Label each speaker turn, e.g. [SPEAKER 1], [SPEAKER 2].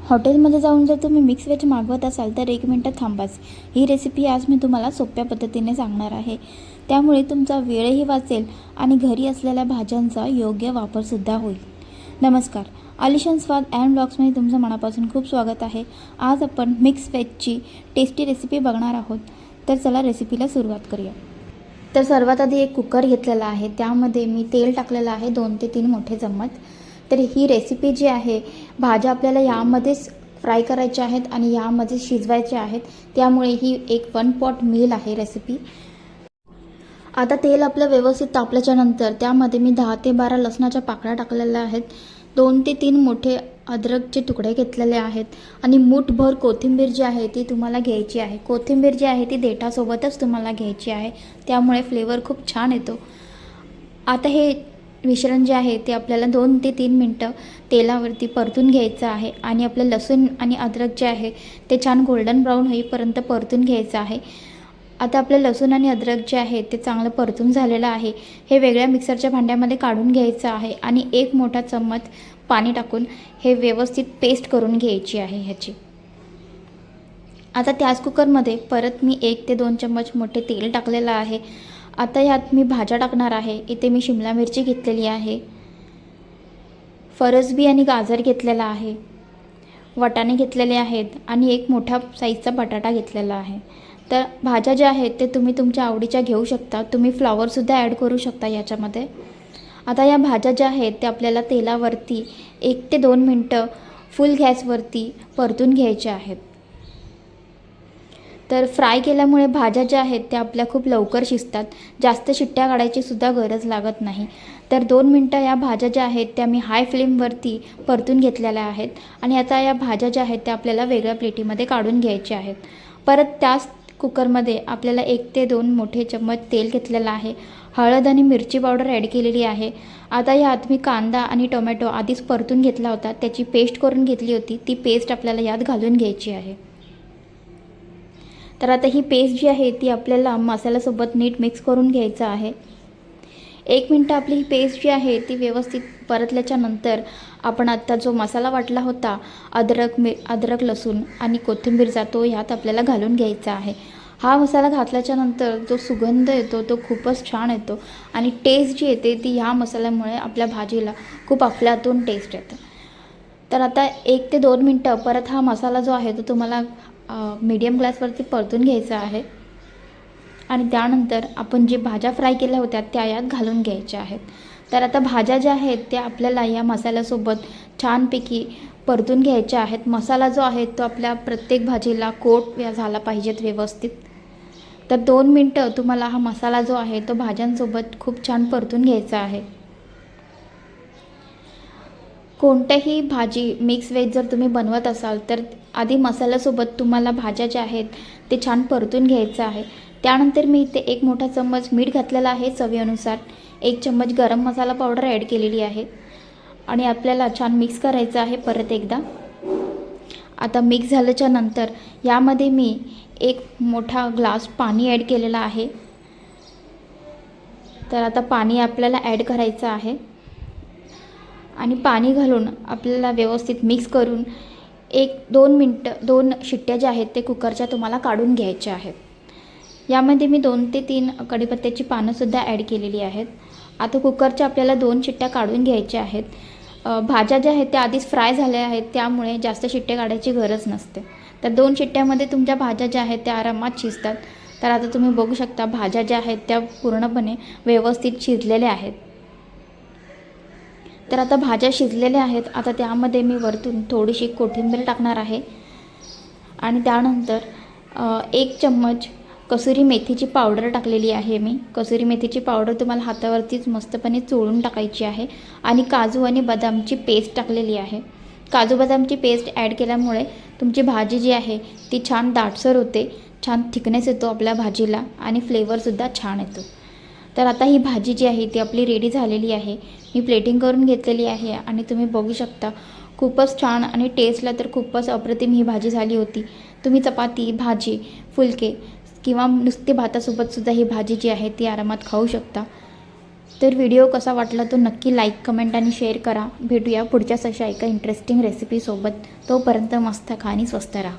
[SPEAKER 1] हॉटेलमध्ये जाऊन जर तुम्ही मिक्स व्हेज मागवत असाल तर 1 मिनटं थांबाच. ही रेसिपी आज मी तुम्हाला सोप्या पद्धतीने सांगणार आहे. त्यामुळे तुमचा वेळही वाचेल आणि घरी असलेल्या भाज्यांचा योग्य वापरसुद्धा होईल. नमस्कार, आलिशान स्वाद अँड ब्लॉग्समध्ये तुमचं मनापासून खूप स्वागत आहे. आज आपण मिक्स व्हेजची टेस्टी रेसिपी बघणार आहोत. तर चला रेसिपीला सुरुवात करूया. तर सर्वात आधी एक कुकर घेतलेला आहे. त्यामध्ये मी तेल टाकलेलं आहे 2 ते 3 मोठे चम्मच. तर ही रेसिपी जी आहे, भाज्या आपल्याला यामध्येच फ्राय करायच्या आहेत आणि यामध्ये शिजवायच्या आहेत. त्यामुळे ही एक 1 पॉट मील आहे रेसिपी. आता तेल आपलं व्यवस्थित तापल्याच्यानंतर त्यामध्ये मी 10 ते 12 लसणाच्या पाकळ्या टाकलेल्या आहेत. 2 ते 3 मोठे अद्रकचे तुकडे घेतलेले आहेत आणि मूठभर कोथिंबीर जी आहे ती तुम्हाला घ्यायची आहे. कोथिंबीर जी आहे ती देठासोबतच तुम्हाला घ्यायची आहे, त्यामुळे फ्लेवर खूप छान येतो. आता हे मिश्रण जे आहे ते आपल्याला 2 ते 3 मिनटं तेलावरती परतून घ्यायचं आहे आणि आपलं लसूण आणि अद्रक जे आहे ते छान गोल्डन ब्राऊन होईपर्यंत परतून घ्यायचं आहे. आता आपलं लसूण आणि अद्रक जे आहे ते चांगलं परतून झालेलं आहे. हे वेगळ्या मिक्सरच्या भांड्यामध्ये काढून घ्यायचं आहे आणि 1 मोठा चम्मच पाणी टाकून हे व्यवस्थित पेस्ट करून घ्यायची आहे ह्याची. आता त्याच कुकरमध्ये परत मी 1 ते 2 चम्मच मोठे तेल टाकलेलं आहे. आता यात मी भाज्या टाकणार आहे. इथे मी शिमला मिरची घेतलेली आहे, फरसबी आणि गाजर घेतलेला आहे, वाटाणे घेतलेले आहेत आणि 1 मोठा साईजचा बटाटा घेतलेला आहे. तर भाज्या ज्या आहेत ते तुम्ही तुमच्या आवडीच्या घेऊ शकता. तुम्ही फ्लॉवरसुद्धा ॲड करू शकता याच्यामध्ये. आता या भाज्या ज्या आहेत त्या आपल्याला तेलावरती 1 ते 2 मिनटं फुल गॅसवरती परतून घ्यायच्या आहेत. तर फ्राय केल्यामुळे भाज्या ज्या आहेत त्या आपल्या खूप लवकर शिजतात. जास्त शिट्ट्या काढायची सुद्धा गरज लागत नाही. तर 2 मिनटं या भाज्या ज्या आहेत त्या मी हाय फ्लेमवरती परतून घेतलेल्या आहेत आणि आता या भाज्या ज्या आहेत त्या आपल्याला वेगळ्या प्लेटीमध्ये काढून घ्यायच्या आहेत. परत त्याच कुकरमध्ये आपल्याला 1 ते 2 मोठे चम्मच तेल घेतलेलं आहे. हळद आणि मिरची पावडर ॲड केलेली आहे. आता यात मी कांदा आणि टोमॅटो आधीच परतून घेतला होता, त्याची पेस्ट करून घेतली होती. ती पेस्ट आपल्याला यात घालून घ्यायची आहे. तर आता ही पेस्ट जी आहे ती आपल्याला मसाल्यासोबत नीट मिक्स करून घ्यायचं आहे. 1 मिनटं आपली ही पेस्ट जी आहे ती व्यवस्थित परतल्याच्या नंतर आपण आत्ता जो मसाला वाटला होता अद्रक लसूण आणि कोथिंबीरचा, तो ह्यात आपल्याला घालून घ्यायचा आहे. हा मसाला घातल्याच्यानंतर जो सुगंध येतो तो खूपच छान येतो आणि टेस्ट जी येते ती ह्या मसाल्यामुळे आपल्या भाजीला खूप अफलातून टेस्ट येतं. तर आता 1 ते 2 मिनटं परत हा मसाला जो आहे तो तुम्हाला मीडियम गॅसवरती परतून घ्यायचा आहे आणि त्यानंतर आपण जे भाज्या फ्राय केल्या होत्या त्या यात घालून घ्यायच्या आहेत. तर आता भाज्या ज्या आहेत त्या आपल्याला या मसाल्यासोबत छानपैकी परतून घ्यायच्या आहेत. मसाला जो आहे तो आपल्या प्रत्येक भाजीला कोट झाला पाहिजेत व्यवस्थित. तर 2 मिनटं तुम्हाला हा मसाला जो आहे तो भाज्यांसोबत खूप छान परतून घ्यायचा आहे. कोणत्याही भाजी मिक्स व्हेज जर तुम्ही बनवत असाल तर आधी मसाल्यासोबत तुम्हाला भाज्या ज्या आहेत ते छान परतून घ्यायचं आहे. त्यानंतर मी इथे 1 मोठा चम्मच मीठ घातलेला आहे चवीनुसार. 1 चम्मच गरम मसाला पावडर ॲड केलेली आहे आणि आपल्याला छान मिक्स करायचं आहे परत एकदा. आता मिक्स झाल्याच्या नंतर यामध्ये मी 1 मोठा ग्लास पाणी ॲड केलेला आहे. तर आता पाणी आपल्याला ॲड करायचं आहे आणि पाणी घालून आपल्याला व्यवस्थित मिक्स करून 1-2 मिनटं 2 शिट्ट्या ज्या आहेत ते कुकरच्या तुम्हाला काढून घ्यायच्या आहेत. यामध्ये मी 2 ते 3 कढीपत्त्याची पानंसुद्धा ॲड केलेली आहेत. आता कुकरच्या आपल्याला 2 शिट्ट्या काढून घ्यायच्या आहेत. भाज्या ज्या आहेत त्या आधीच फ्राय झाल्या आहेत, त्यामुळे जास्त शिट्ट्या काढायची गरज नसते. तर 2 शिट्ट्यामध्ये तुमच्या भाज्या ज्या आहेत त्या आरामात शिजतात. तर आता तुम्ही बघू शकता भाज्या ज्या आहेत त्या पूर्णपणे व्यवस्थित शिजलेल्या आहेत. तर आता भाज्या शिजलेल्या आहेत. आता त्यामध्ये मी वरतून थोडीशी कोथिंबीर टाकणार आहे आणि त्यानंतर 1 चम्मच कसुरी मेथीची पावडर टाकलेली आहे मी. कसुरी मेथीची पावडर तुम्हाला हातावरतीच मस्तपणे चोळून टाकायची आहे आणि काजू आणि बदामची पेस्ट टाकलेली आहे. काजू बदामची पेस्ट ॲड केल्यामुळे तुमची भाजी जी आहे ती छान दाटसर होते, छान थिकनेस येतो आपल्या भाजीला आणि फ्लेवरसुद्धा छान येतो. तर आता ही भाजी जी आहे ती आपली रेडी झालेली आहे. मी प्लेटिंग करून घेतलेली आहे आणि तुम्ही बघू शकता खूपच छान आणि टेस्टला तर खूपच अप्रतिम ही भाजी झाली होती. तुम्ही चपाती, भाजी, फुलके किंवा नुसती भातासोबतसुद्धा ही भाजी जी आहे ती आरामात खाऊ शकता. तर व्हिडिओ कसा वाटला तो नक्की लाईक, कमेंट आणि शेअर करा. भेटूया पुढच्याच अशा एका इंटरेस्टिंग रेसिपीसोबत. तोपर्यंत मस्त खा आणि स्वस्त राहा.